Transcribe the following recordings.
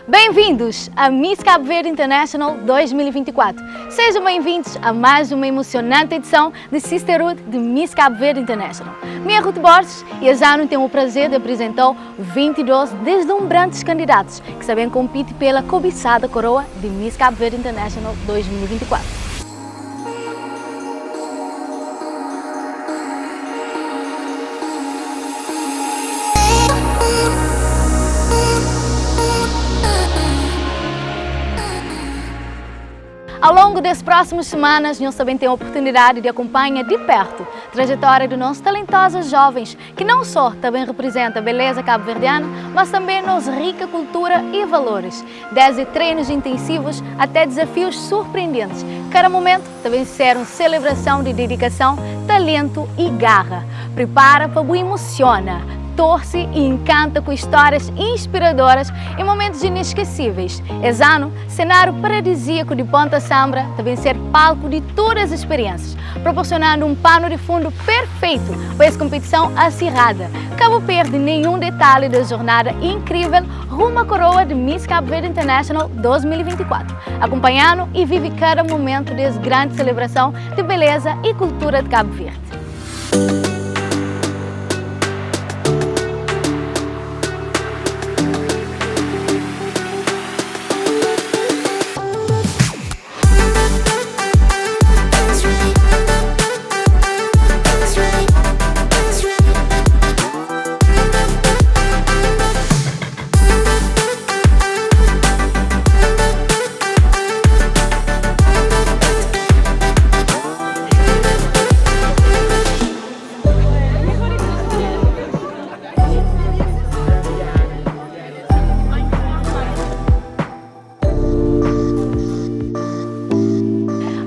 Bem-vindos a Miss Cabo Verde International 2024. Sejam bem-vindos a mais uma emocionante edição de Sisterhood de Miss Cabo Verde International. Minha Ruth Borges e a Jano têm o prazer de apresentar 22 deslumbrantes candidatos que sabem competir pela cobiçada coroa de Miss Cabo Verde International 2024. Ao longo das próximas semanas, nós também temos a oportunidade de acompanhar de perto a trajetória de nossos talentosos jovens, que não só também representam a beleza cabo-verdiana, mas também nossa rica cultura e valores, desde treinos intensivos até desafios surpreendentes. Cada momento também ser uma celebração de dedicação, talento e garra. Prepara para o emociona, torce e encanta com histórias inspiradoras e momentos inesquecíveis. Esse ano, cenário paradisíaco de Ponta Sambra também ser palco de todas as experiências, proporcionando um pano de fundo perfeito para essa competição acirrada. Cabo perde nenhum detalhe da jornada incrível rumo à coroa de Miss Cabo Verde International 2024, acompanhando e vive cada momento dessa grande celebração de beleza e cultura de Cabo Verde.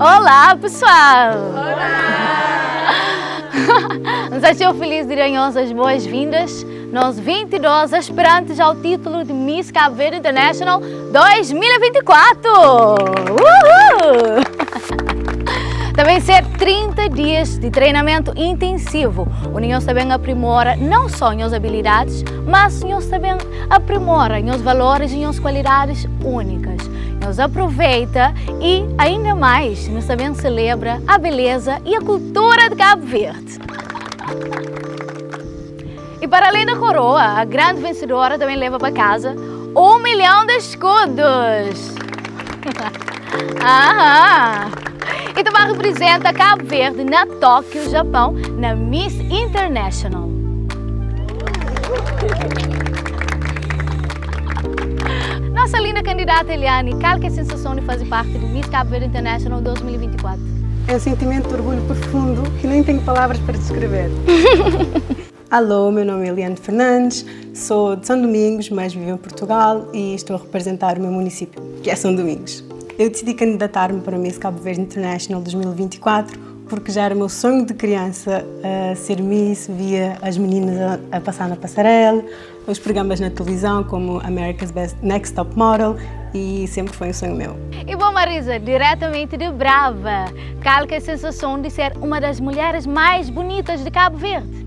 Olá, pessoal! Olá! Nos achou feliz de dar as boas-vindas, nós 22 aspirantes ao título de Miss Cabo Verde International 2024! Uhul! Também ser 30 dias de treinamento intensivo, onde nós também aprimora não só as habilidades, mas nós também aprimora os valores e as qualidades únicas. Nós aproveita e, ainda mais, nós também celebra a beleza e a cultura de Cabo Verde. E para além da coroa, a grande vencedora também leva para casa 1 milhão de escudos. E também representa Cabo Verde na Tóquio, Japão, na Miss International. Nossa linda candidata Eliane, qual que é a sensação de fazer parte do Miss Cabo Verde International 2024? É um sentimento de orgulho profundo que nem tenho palavras para descrever. Alô, meu nome é Eliane Fernandes, sou de São Domingos, mas vivo em Portugal e estou a representar o meu município, que é São Domingos. Eu decidi candidatar-me para o Miss Cabo Verde International 2024 porque já era o meu sonho de criança ser Miss, via as meninas a passar na passarela, os programas na televisão como America's Best Next Top Model e sempre foi um sonho meu. E bom, Marisa, diretamente de Brava, qual que é a sensação de ser uma das mulheres mais bonitas de Cabo Verde?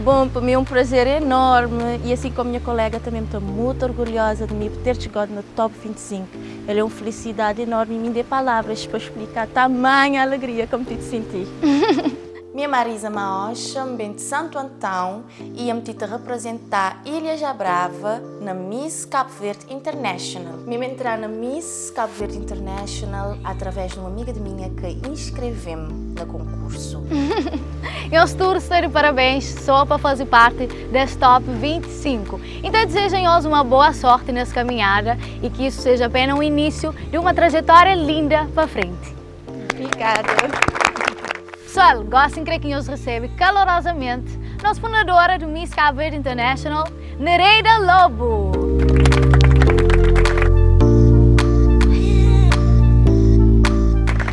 Bom, para mim é um prazer enorme e assim como minha colega também estou muito orgulhosa de mim por ter chegado no Top 25. Ele é uma felicidade enorme e me dê palavras para explicar tamanha alegria como te senti. Minha Marisa Maocha, bem de Santo Antão e me te representar Ilha Jabrava na Miss Cabo Verde International. Me entrar na Miss Cabo Verde International através de uma amiga de minha que inscreveu-me no concurso. E os tours terem parabéns só para fazer parte desse Top 25. Então desejo-vos uma boa sorte nessa caminhada e que isso seja apenas o início de uma trajetória linda para frente. Obrigada. Pessoal, gostem de crer que nos recebe calorosamente nossa fundadora do Miss Cabo Verde International, Nereida Lobo.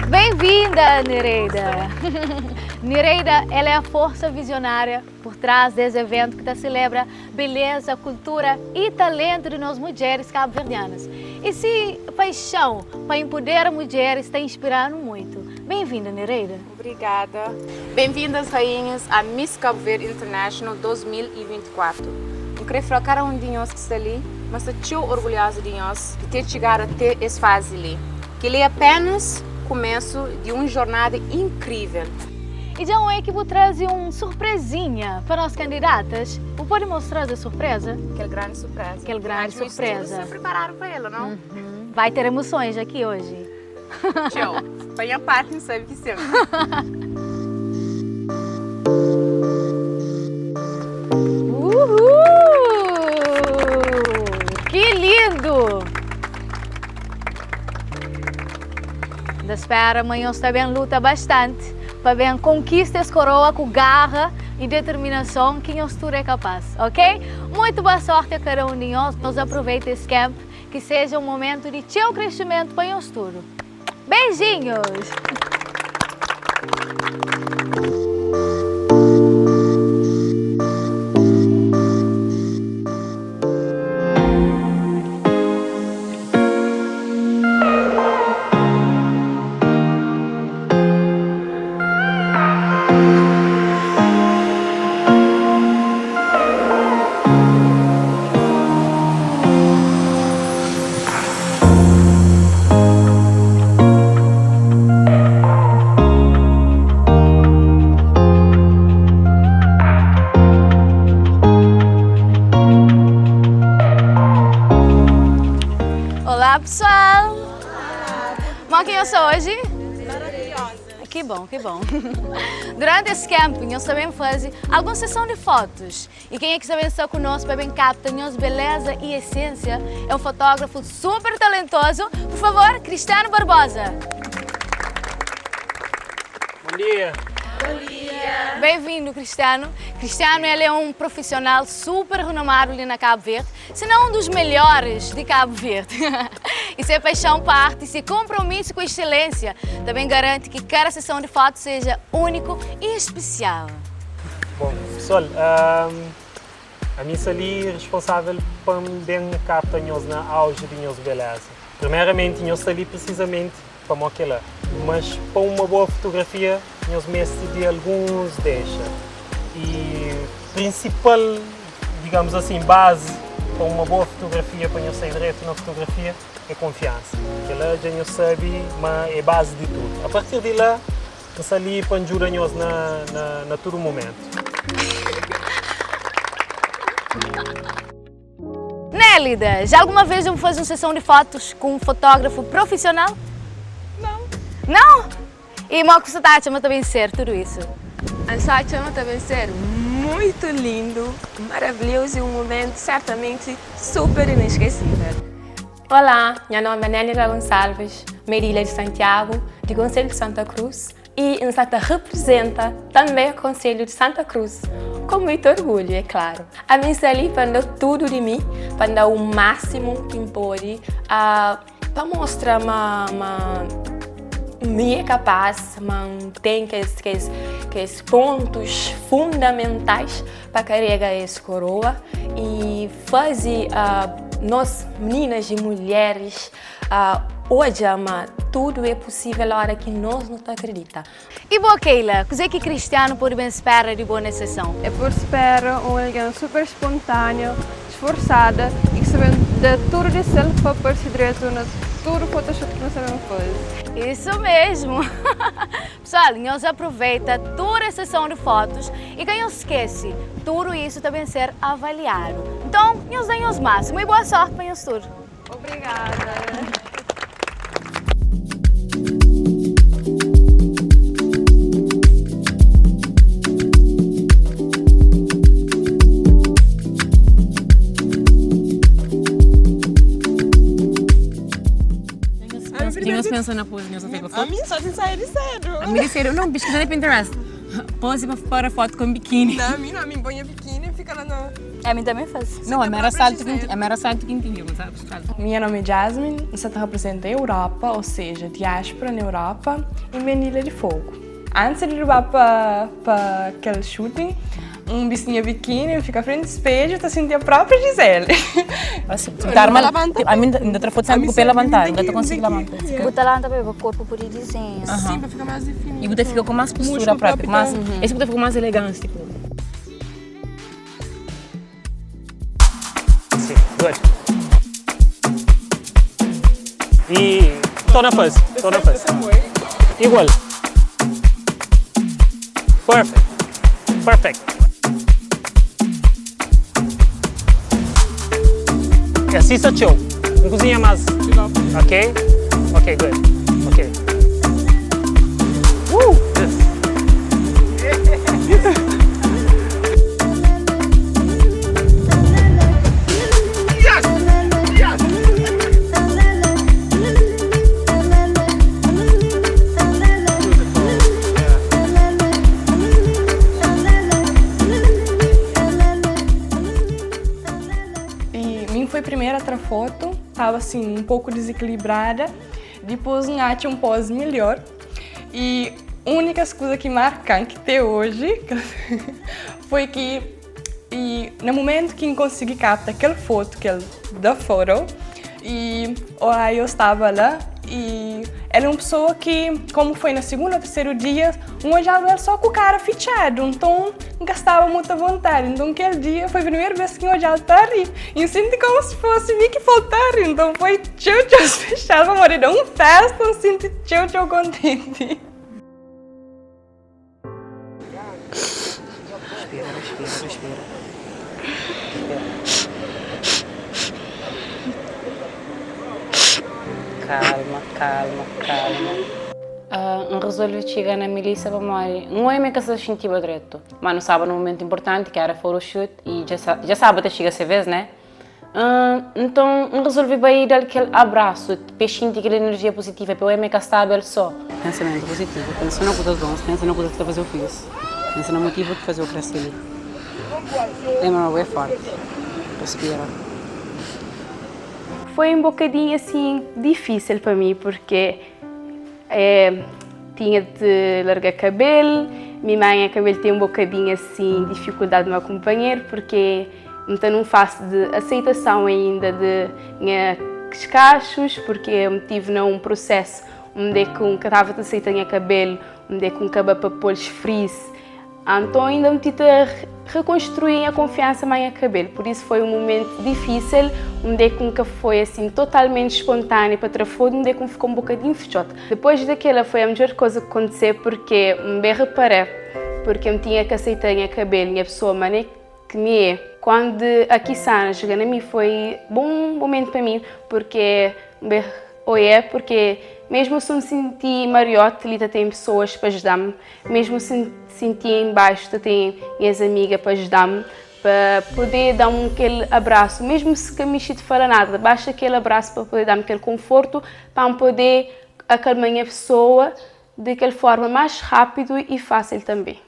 Bem-vinda, Nereida! Nereida, ela é a força visionária por trás desse evento que celebra beleza, cultura e talento de nós mulheres cabo-verdianas. E se paixão para empoderar mulheres está inspirando muito. Bem-vinda, Nereida. Obrigada. Bem-vindas, rainhas, à Miss Cabo Verde International 2024. Eu queria falar cada um de nós que está ali, mas estou orgulhosa de nós de ter chegado até essa fase ali. Que ele é apenas o começo de uma jornada incrível. E já a equipe traz uma surpresinha para as candidatas. Você pode mostrar a surpresa? Aquela grande surpresa. Aquela grande surpresa. Vocês prepararam para ela, não? Vai ter emoções aqui hoje. Tchau. Põe a parte, não sabe que sempre. Uhul! Que lindo! Da espera, amanhã está bem luta bastante para bem conquistar essa coroa com garra e determinação que nós tudo é capaz, ok? Muito boa sorte a cada um de nós. Nós aproveita esse camp, que seja um momento de teu crescimento para nós tudo. Beijinhos! Olá, pessoal! Olá. Quem eu sou hoje? Maravilhosa. Que bom, que bom. Durante esse camping, nós também fazemos alguma sessão de fotos. E quem é que sabe estar conosco para bem captar nossa beleza e essência é um fotógrafo super talentoso. Por favor, Cristiano Barbosa. Bom dia. Bem-vindo, Cristiano. Cristiano, ele é um profissional super renomado ali na Cabo Verde, se não um dos melhores de Cabo Verde. E ser paixão para a arte e ser compromisso com a excelência também garante que cada sessão de fotos seja único e especial. Bom, pessoal, a minha ali é responsável por bem captar nós na auge de nossa beleza. Primeiramente, nós ali precisamente para aquela, mas para uma boa fotografia, nós mestre de alguns deixa. E principal, digamos assim, base para uma boa fotografia, para nós sair direto na fotografia, é confiança. Ela já não sabe, mas é base de tudo. A partir de lá, nós ali para ajudar nós na todo momento. Nélida, já alguma vez eu fiz uma sessão de fotos com um fotógrafo profissional? Não? E Moco Satacha, mas também ser tudo isso. A Sátia também ser muito lindo, maravilhoso e um momento certamente super inesquecível. Olá, meu nome é Nélida Gonçalves, Marília de Santiago, de Conselho de Santa Cruz e Nsata representa também o Conselho de Santa Cruz, com muito orgulho, é claro. A minha está ali para dar tudo de mim, para dar o máximo que pode, para mostrar me é capaz, mas tem que pontos fundamentais para carregar essa coroa e fazer nós, meninas e mulheres, hoje, tudo é possível na hora que nós não acreditamos. E boa, Keila, o que Cristiano pode bem esperar de boa nessa sessão? É por esperar alguém super espontâneo, esforçada e que sabe dar tudo de si para pôr-se direito na tudo Photoshop que nós sabemos fazer. Isso mesmo! Pessoal, nós aproveita toda a sessão de fotos e quem não esquece, tudo isso também ser avaliado. Então, nós damos o máximo e boa sorte para nós tudo. Obrigada! Nós pensamos na pose, nós fica foto. A minha só tem sair de cedo. A minha sério, não, pesquisa no Pinterest. Pose para foto com biquíni. Não, a minha põe a biquíni e fica lá no... A mim também faz. Não, é mera salto quentinho, sabe? Meu nome é Jasmine, eu represento a Europa, ou seja, diáspora na Europa e Menina de Fogo. Antes de levar para aquele shooting, um bichinho biquíni, fica à frente do espelho, tá sentindo a própria Gisele. Assim, a mim ainda foto sempre com o pé levantado, ainda estou conseguindo levantar. Bota lá também, o corpo por desenho. Sim, para ficar mais definido. E você fica com mais postura própria, esse você fica com mais elegância, tipo. Sim, dois. E estou na fase. Igual. Perfect. E assim está show. Não cozinha mais. Ok, good. Ok. Foi a primeira foto, estava assim um pouco desequilibrada, depois achei um pose melhor e a única coisa que marcante até hoje foi que no momento que consegui captar aquela foto, da foto, e aí eu estava lá e era uma pessoa que, como foi no segundo ou terceiro dia, olhava ela só com o cara fechado, então não gastava muita vontade. Então aquele dia foi a primeira vez que eu olhava para rir. E eu senti como se fosse me que faltar. Então foi tchau fechado, vamos morrer de uma festa, eu senti tchau contente. Respira. Calma. Resolvi chegar na milícia para morrer. Não é minha casa sentiva direto, mas não sabe no momento importante que era photoshoot e já sabe até chegar essa vez, né? Então resolvi ir dar aquele abraço, para sentir aquela energia positiva, para eu me estável só. Pensamento positivo, pensa na coisa bom, pensa na coisa que está fazendo o fiz, pensa no motivo que fazer o crescer. Lembra, é forte, respira. Foi um bocadinho assim difícil para mim, porque tinha de largar cabelo, minha mãe a cabelo tem um bocadinho assim dificuldade de me acompanhar, porque não num fase de aceitação ainda de minhas cachos, porque eu tive num processo onde eu estava a aceitar minha cabelo, onde eu acabava para pôr frizz. Então ainda me tive a reconstruir a confiança na minha cabelo, por isso foi um momento difícil, onde nunca foi assim totalmente espontâneo para a foto, onde ficou um bocadinho fechado. Depois daquela foi a melhor coisa que aconteceu, porque me reparei, porque eu tinha que aceitar a minha cabelo e a pessoa maneira que me é. Quando a Kissana chegou a mim foi um bom momento para mim, porque porque mesmo se eu me senti mariote, ali tem pessoas para ajudar-me, mesmo se me senti em baixo, tem minhas amigas para ajudar-me, para poder dar aquele abraço, mesmo se a Michi não fala nada, basta aquele abraço para poder dar-me aquele conforto, para poder acalmar a pessoa de aquela forma mais rápido e fácil também.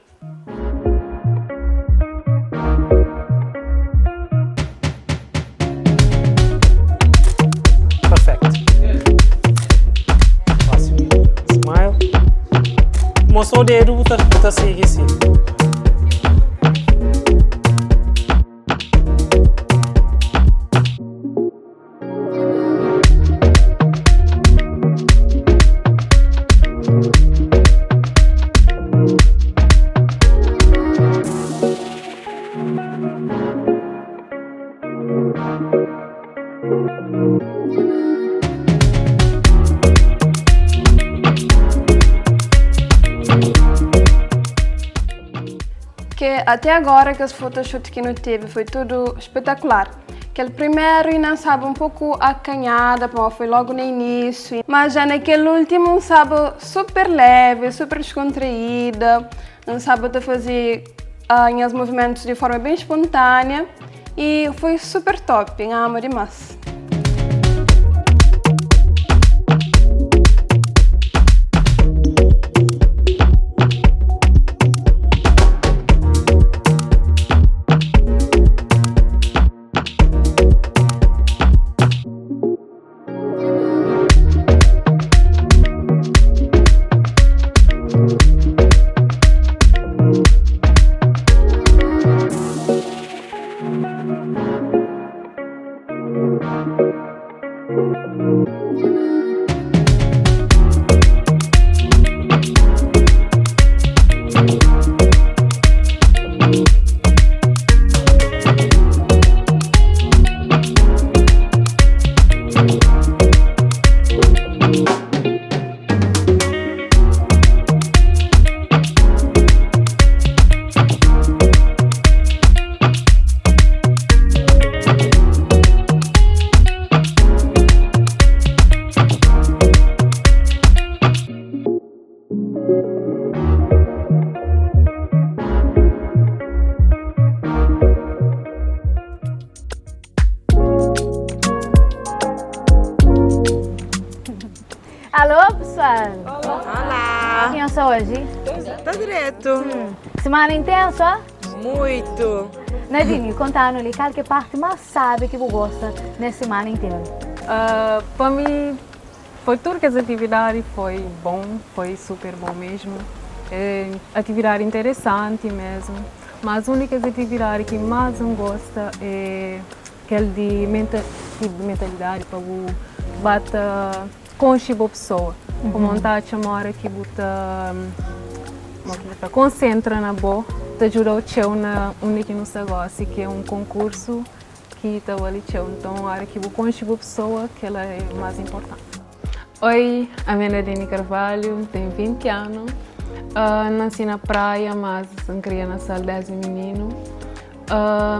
Mostrou o dedo, tá seguindo assim. Até agora que as photoshoot que não teve foi tudo espetacular. Aquele primeiro ainda sabe um pouco acanhada, foi logo no início, mas já naquele último sabe super leve, super descontraída, não sabe fazer os movimentos de forma bem espontânea e foi super top, amo demais. pessoal. Olá. Quem é hoje? Tá direto. Semana intensa? Muito. Nadine, conta-nos qual que é a parte mais sabe que você gosta nessa semana inteira? Para mim, foi tudo que as atividades foi bom, foi super bom mesmo. É atividade interessante mesmo. Mas a única atividade que mais eu gosto é aquele de mentalidade para o bata com a pessoa. Como montar a hora que você concentra na boa, te ajuda a ter uma única negócio que é um concurso que está ali. Então, a hora que você conhece a pessoa, que ela é mais importante. Oi, a minha Nadine Carvalho, tenho 20 anos. Nasci na praia, mas eu criei na sala 10 menino.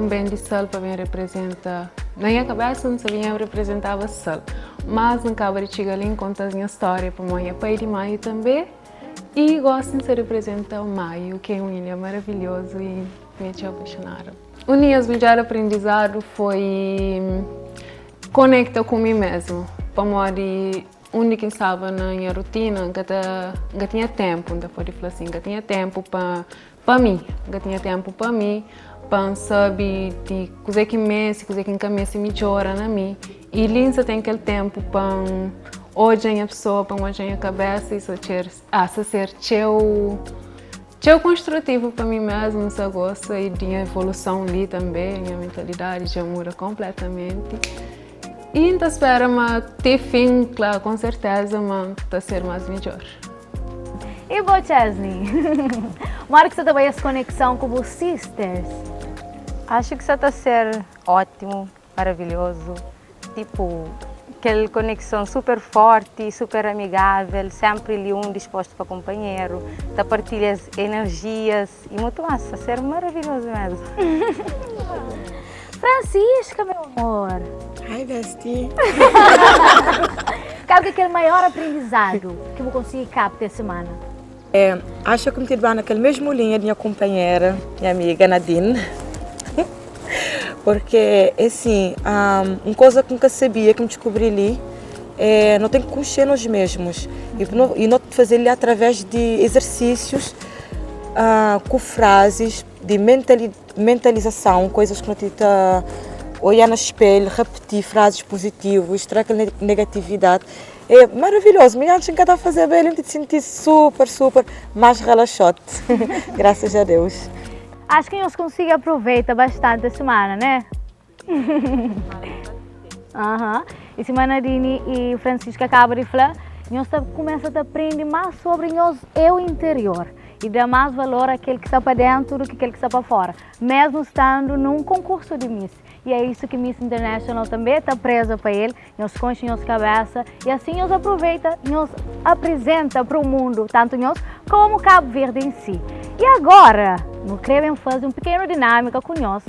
Bem de sal para mim representa. Na minha cabeça não sabia representava sal, mas não acaba de chegar ali conta a minha história para mim. Pai de maio também e gosto de representar o maio, que é um ilha maravilhoso e me tinha apaixonado. O meu melhor aprendizado foi conectar com mim mesmo, para mim onde que estava na minha rotina, que tinha tempo, ainda pode falar assim, que tinha tempo para mim, para saber de coisa que mexe, coisa que encaminha-se melhora na mim. E Linsa tem aquele tempo para olhar a pessoa, para olhar a cabeça e ser teu construtivo para mim mesmo, se gosta e de evolução ali também, minha mentalidade já muda completamente. E então espero ter fim, claro, com certeza, mas para ser mais melhor. E você, Chesney? Uma hora que você trabalha essa conexão com os sisters? Acho que isso está a ser ótimo, maravilhoso. Tipo, aquela conexão super forte, super amigável, sempre ali um disposto para o companheiro, tá partilha as energias e muito massa, a ser maravilhoso mesmo. Francisca, meu amor. Ai, bestie. Qual que é o maior aprendizado que eu consegui captar essa semana? Acho que me tive naquela mesma linha de minha companheira, minha amiga Nadine. Porque, assim, uma coisa que nunca sabia, que me descobri ali, não tem que conhecer nós mesmos. E não fazer ali através de exercícios, com frases de mentalização, coisas que não te olhar no espelho, repetir frases positivas, extrair aquela negatividade. É maravilhoso, mas antes de cada fazer bem, a gente se sentir super mais relaxado. Graças a Deus. Acho que nós conseguimos aproveitar bastante a semana, né? E semana Nadine e Francisca acabam de falar, nós começamos a aprender mais sobre nós eu interior e dar mais valor àquele que está para dentro do que aquele que está para fora, mesmo estando num concurso de Miss. E é isso que Miss International também está presa para ele, nós conhecemos nossa cabeça e assim nós aproveita, nós apresenta para o mundo, tanto nós como Cabo Verde em si. E agora, nós queremos fazer uma pequena dinâmica com nós,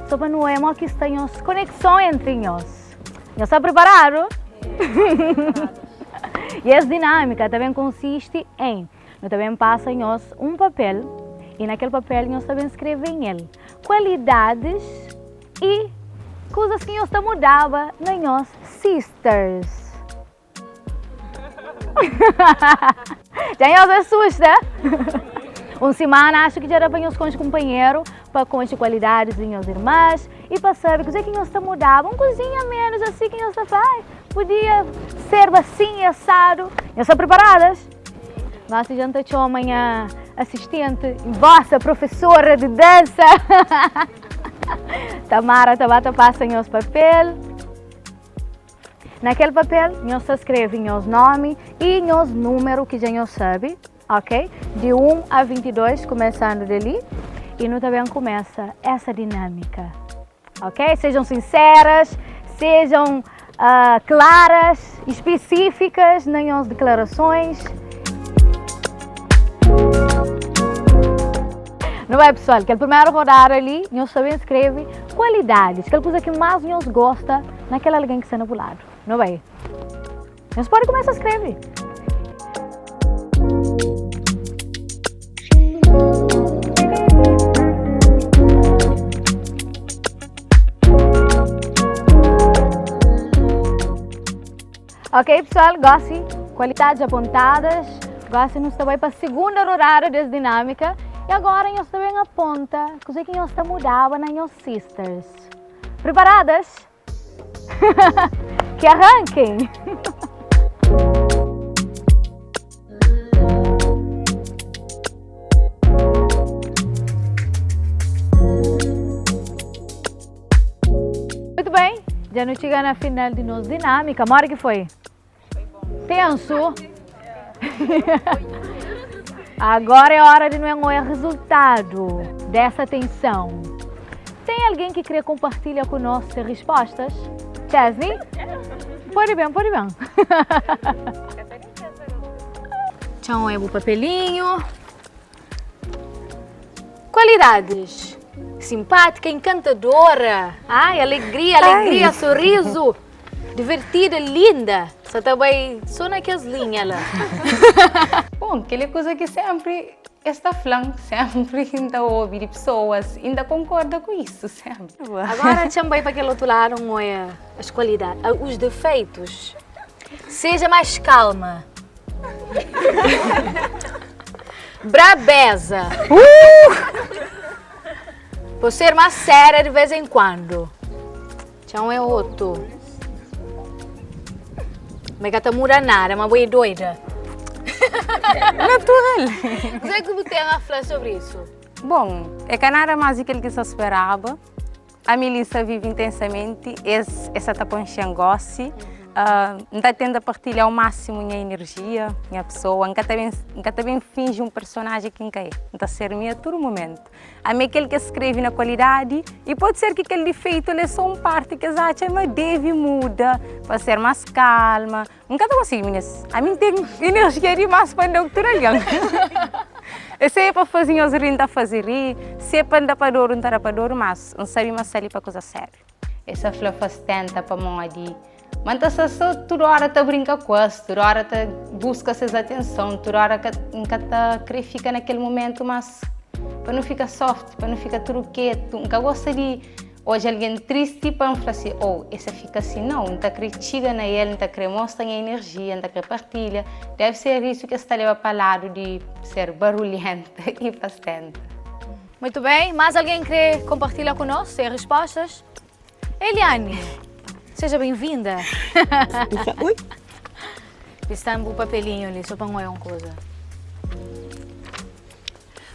só para nós vermos que está a conexão entre nós. Nós está preparado? E essa dinâmica também consiste em, nós também passa em nós um papel e naquele papel nós também escrevemos em ele qualidades e coisas que nós mudava nas nossas sisters. Já nós assusta? Uma semana acho que já era para nós com os companheiros, para conhecer qualidades de nós irmãs e para saber o que nós mudava, uma coisinha menos assim que nós faz. Podia ser assim, assado. Nós estamos preparadas? Nossa gente tinha amanhã assistente, vossa professora de dança. Tamara Tabata passa em nosso papel. Naquele papel, nós escrevemos nosso nome e nosso número que já nós sabe, ok? De 1 a 22, começando dali. E nós também começa essa dinâmica, ok? Sejam sinceras, sejam claras, específicas nas nossas declarações. Não é, pessoal? Que a primeira rodada ali, nós também escreve qualidades, aquela coisa que mais nós gosta naquele alguém que está no lado. Não é? Nós podemos começar a escrever. Ok, pessoal? Goste qualidades apontadas, gostem-nos também para a segunda rodada dessa dinâmica. E agora nós também aponta coisa que nós estamos mudando nas nossas sisters. Preparadas? Que arranquem! Muito bem, já não chega na final de nossa dinâmica. Mora que foi? Foi bom. Tenso? Agora é hora de não o resultado dessa tensão. Tem alguém que queria compartilhar conosco as respostas? Chesney? Pode bem, pode bem. Tchau, é o papelinho. Qualidades. Simpática, encantadora. Ai, alegria, sorriso. Divertida, linda. Só também só naquelas linhas lá. Bom, aquela coisa que sempre está falando, sempre ainda ouve de pessoas, ainda concorda com isso, sempre. Agora também para aquele outro lado, não é as qualidades, os defeitos. Seja mais calma. Brabeza. Por ser mais séria de vez em quando. Então é outro. Mas que tá muda nada, mas boa doida. Natural. O que é que você tem a falar sobre isso? Bom, é que nada mais do que ele que se esperava. A Melissa vive intensamente, essa tá com xangossi. Ainda tendo a partilhar ao máximo minha energia, minha pessoa. Nunca também finge um personagem que nunca é. Nunca ser minha a todo momento. A mim aquele que escreve na qualidade e pode ser que aquele defeito é só uma parte que acha, mas deve mudar para ser mais calma. Nunca estou conseguindo, meninas. A mim tem energia demais para andar por ali. Se é para fazer os rir, fazer rir. Se é para andar para dor, não para dor, mas não sabe mais sair para coisa séria. Essa flor faz tenta para mão ali. Mas só toda hora tá brinca com isso, toda hora tá busca essa atenção, toda hora tá querer ficar naquele momento, mas para não ficar soft, para não ficar tudo quieto, nunca gosta de hoje alguém triste para não falar assim, essa fica assim, não tá querer chegar na ele, não tá querer mostrar a energia, não tá querer partilha, deve ser isso que está levando para o lado de ser barulhenta e bastante. Muito bem, mais alguém quer compartilhar conosco as respostas? Eliane. Seja bem-vinda. Oi? Está no papelinho ali, só para uma coisa.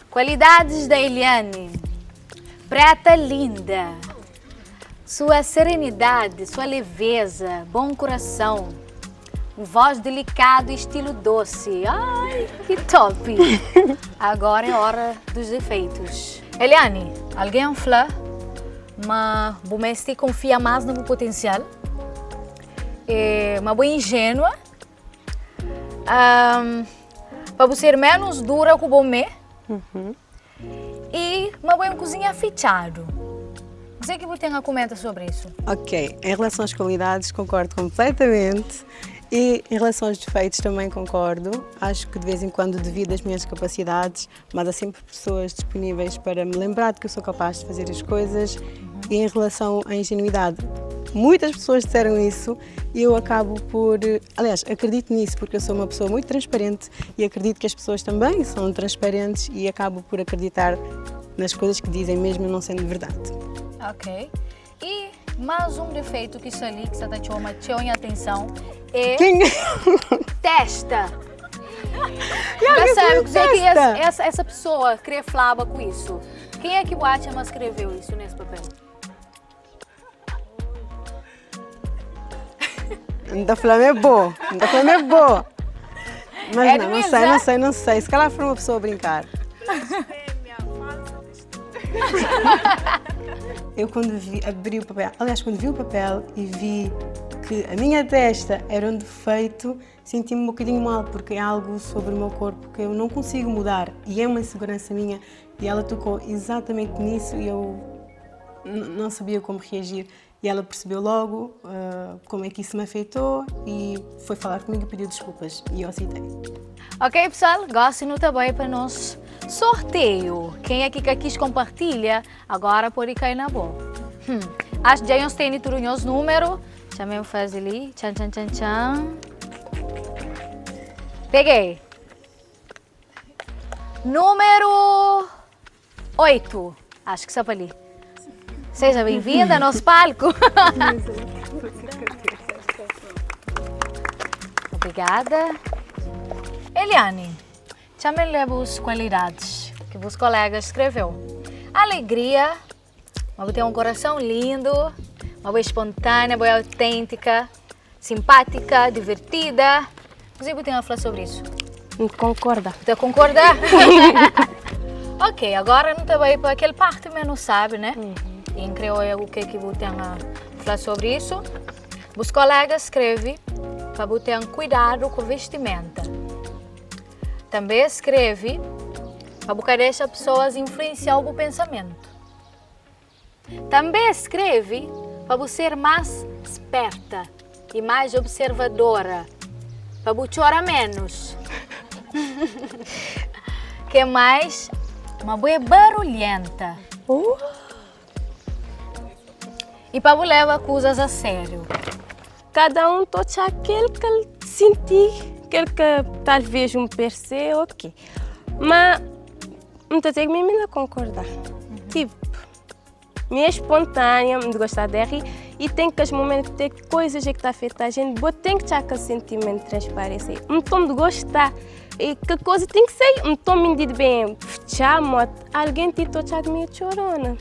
Qualidades da Eliane. Preta linda. Sua serenidade, sua leveza, bom coração. Voz delicado e estilo doce. Ai, que top. Agora é hora dos defeitos. Eliane, alguém fala? Mas você confia mais no meu potencial, uma boa ingênua, para você ser menos dura com o bomê e uma boa cozinha fechado. O que você tem a comentar sobre isso? Ok, em relação às qualidades concordo completamente e em relação aos defeitos também concordo. Acho que de vez em quando devido às minhas capacidades, mas há sempre pessoas disponíveis para me lembrar de que eu sou capaz de fazer as coisas. E em relação à ingenuidade, muitas pessoas disseram isso e eu acabo por... Aliás, acredito nisso porque eu sou uma pessoa muito transparente e acredito que as pessoas também são transparentes e acabo por acreditar nas coisas que dizem mesmo não sendo verdade. Ok. E mais um defeito que isso ali que você está chamando a atenção é... Testa. Percebe que essa pessoa queria falar com isso? Quem é que o Atchama escreveu isso nesse papel? Ainda falando é boa, Mas não sei. Se calhar foi uma pessoa a brincar. Eu quando abri o papel, aliás, quando vi o papel e vi que a minha testa era um defeito, senti-me um bocadinho mal, porque é algo sobre o meu corpo que eu não consigo mudar e é uma insegurança minha e ela tocou exatamente nisso e eu não sabia como reagir. E ela percebeu logo como é que isso me afetou e foi falar comigo e pediu desculpas e eu aceitei. Ok, pessoal, gostem também para nós sorteio. Quem é que quis compartilha, agora pode cair na boa. Acho que já nós temos todos os números. Também vou fazer ali. Tchan. Peguei. Número 8. Acho que está para ali. Seja bem-vinda ao nosso palco. Obrigada. Eliane, chame-lhe as qualidades que os colegas escreveu. Alegria, uma tem um coração lindo, uma boa espontânea, boa autêntica, simpática, divertida. Você tem a falar sobre isso? Concorda. Você concorda? Ok, agora não está bem para aquele parte, mas não sabe, né? E creio o que você tem a falar sobre isso. Os colegas escrevem para você ter cuidado com a vestimenta. Também escreve para você deixar pessoas influenciar o pensamento. Também escreve para você ser mais esperta e mais observadora, para você chorar menos. Que mais? Uma boa barulhenta. E para você levar coisas a sério. Cada um toca aquele que ele sentir, aquele que talvez perceba, ok. Mas não tenho que me concordar. Tipo, me é espontânea, me gostar de rir e tem que os momentos ter coisas que está feita a gente, tem que ter aquele sentimento de transparência. Não estou de gostar. E que coisa tem que ser, não estou me dizendo bem, chama alguém te toca meio chorona.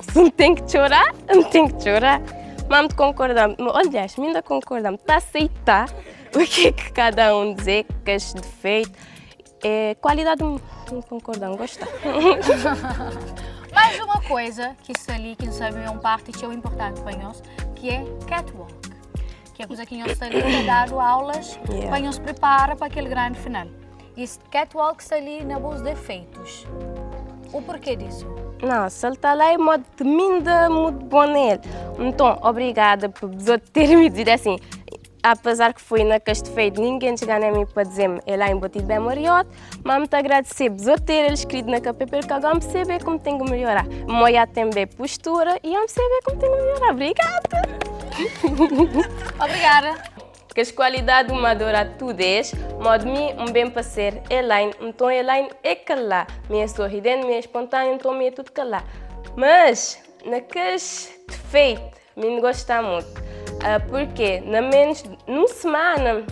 Se não tem que chorar, não tem que chorar. Mas concordamos, aliás, ainda concordamos, está a aceitar o que cada um diz, que é defeito, qualidade, não concordamos, gostar. Mais uma coisa que está ali, que sabe é parte que é importante para nós, que é catwalk. Que é a coisa que nós está ali para dar aulas, para nos preparar para aquele grande final. E esse catwalk está ali nos defeitos. O porquê disso? Não, se ele está lá é modo de minda muito bom nele. Então, obrigada por ter me dito assim. Apesar que foi na caixa de feito, ninguém chegou a mim para dizer-me ele é embutido bem mariote, mas muito agradecer por ter ele escrito na capa porque agora me perceber como tenho que melhorar. Moia tem bem postura e eu me perceber como tenho que melhorar. Obrigada! Obrigada! Que as qualidades uma adora tudo modo mim bem para ser Elaine, então Elaine é calá, minha sorridente, minha espontânea, então minha tudo calá. Mas naqueles defeitos, me gosta muito. Porque na menos numa semana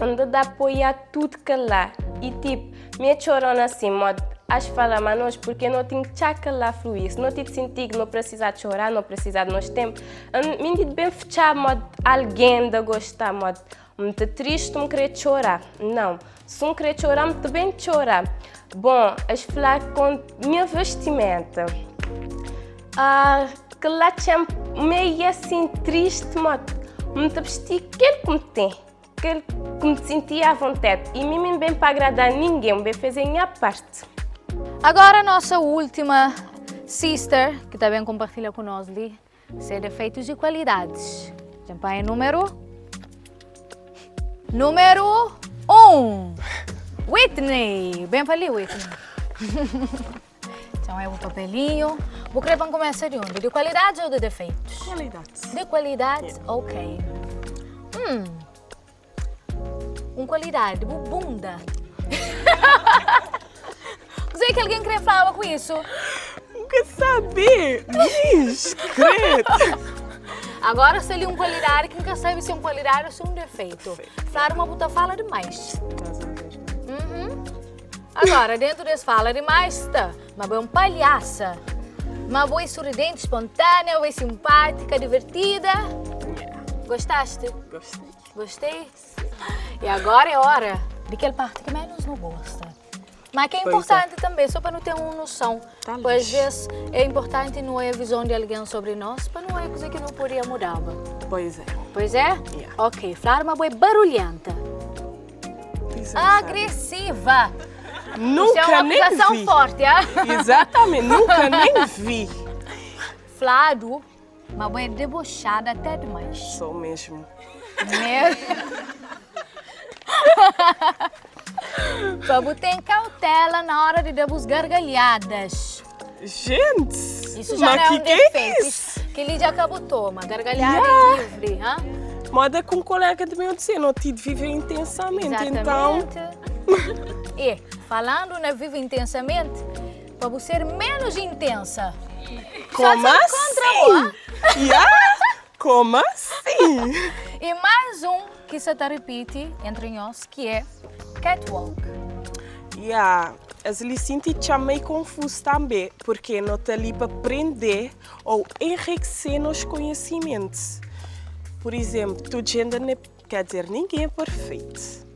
onde dá apoiar tudo que lá e tipo me chorando assim modo acho falar mas nós porque não tenho que lá fluir não tenho sentir que não precisa de chorar não precisa de nós tempo me diz bem fechar modo alguém da gostar modo muito triste me querer chorar não se não querer chorar me também chorar bom as falar com minha vestimenta que lá tinha meio assim triste, mas me vesti aquele que me tem, aquele que me sentia à vontade. E mim bem para agradar ninguém, bem fazer a minha parte. Agora a nossa última sister, que também compartilha conosco ali, seus defeitos e qualidades. Champanhe número 1. Whitney. Bem para ali, Whitney. Então é o papelinho. Vou querer para começar de onde? De qualidades ou de defeitos? Qualidades. De qualidades? Ok. Qualidade, bunda. Não sei que alguém queria falar com isso. Nunca saber. Discreto. Agora se ele é uma qualidade, quem nunca sabe se é uma qualidade ou se é um defeito. Falar uma puta fala demais. Agora, dentro desse fala demais, tá? Uma boa palhaça. Uma boa sorridente, espontânea, uma boa simpática, divertida. Gostaste? Gostei? E agora é hora de aquela parte que menos não gosta. Mas que é importante também, só para não ter uma noção. Pois às vezes é importante não é a visão de alguém sobre nós, para não é coisa que não poderia mudar. Pois é. Pois é? Ok, falar uma boa barulhenta. Agressiva. Nunca isso é uma acusação nem vi. Forte, ah? Exatamente, nunca nem vi. Flávio, uma boa debochada até demais. Sou mesmo. Vamos ter cautela na hora de dar as gargalhadas. Gente! Isso já não é um defeito. Que ele já acabou toma. Gargalhada é livre. moda com um colega de meu dizer, não te vive intensamente, Exatamente. então... E, falando na Viva Intensamente, para você ser menos intensa. Como só assim? Como assim? E mais um que se repete entre nós, que é catwalk. As licenças é meio confuso também, porque não está ali para aprender ou enriquecer nos conhecimentos. Por exemplo, tu gênero, quer dizer, ninguém é perfeito.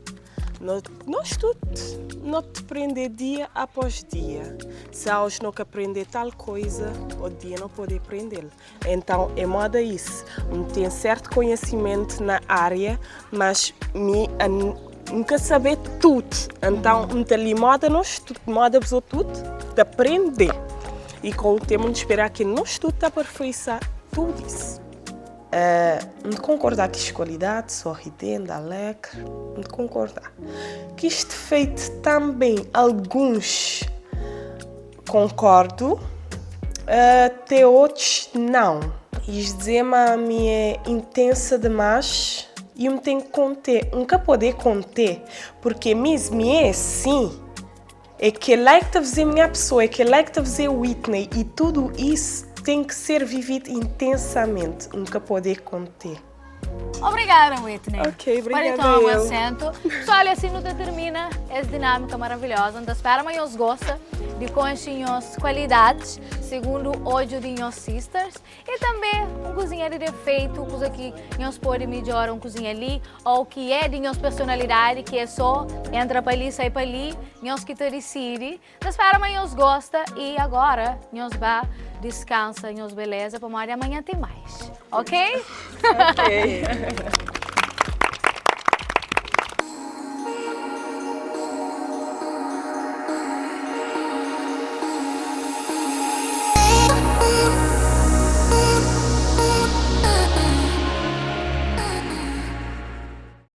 Nós todos não te aprender dia após dia. Se hoje não aprender tal coisa, o dia não pode aprender. Então, é moda isso. Tem certo conhecimento na área, mas nunca saber tudo. Então, ali moda nós tudo, moda tudo de aprender. E com o tempo, esperar que nós tudo aperfeiçoar tudo isso. Não concordar com as qualidades, sorridente, alegre, não concordar. Que isto feito também, alguns concordo, até outros não. Isto dizer-me a minha é intensa demais e eu me tenho que conter, nunca poder conter, porque mesmo é assim, é que ela que está a fazer minha pessoa, é que ela que está a fazer Whitney e tudo isso tem que ser vivido intensamente, nunca poder conter. Obrigada, Whitney. Ok, obrigada. Para tomar um assento. Só olha, assim não termina essa dinâmica maravilhosa. Então, espero que vocês gostem de conhecer as qualidades, segundo o ódio de nós sisters. E também um cozinha de defeito, coisa que nós podemos melhorar um cozinha ali, ou que é de nossa personalidade, que é só entra para ali, sai para ali, nós que decide. Então, espero que vocês gostem e agora nós vamos descansa, nós beleza, para amanhã tem mais. Ok? Ok.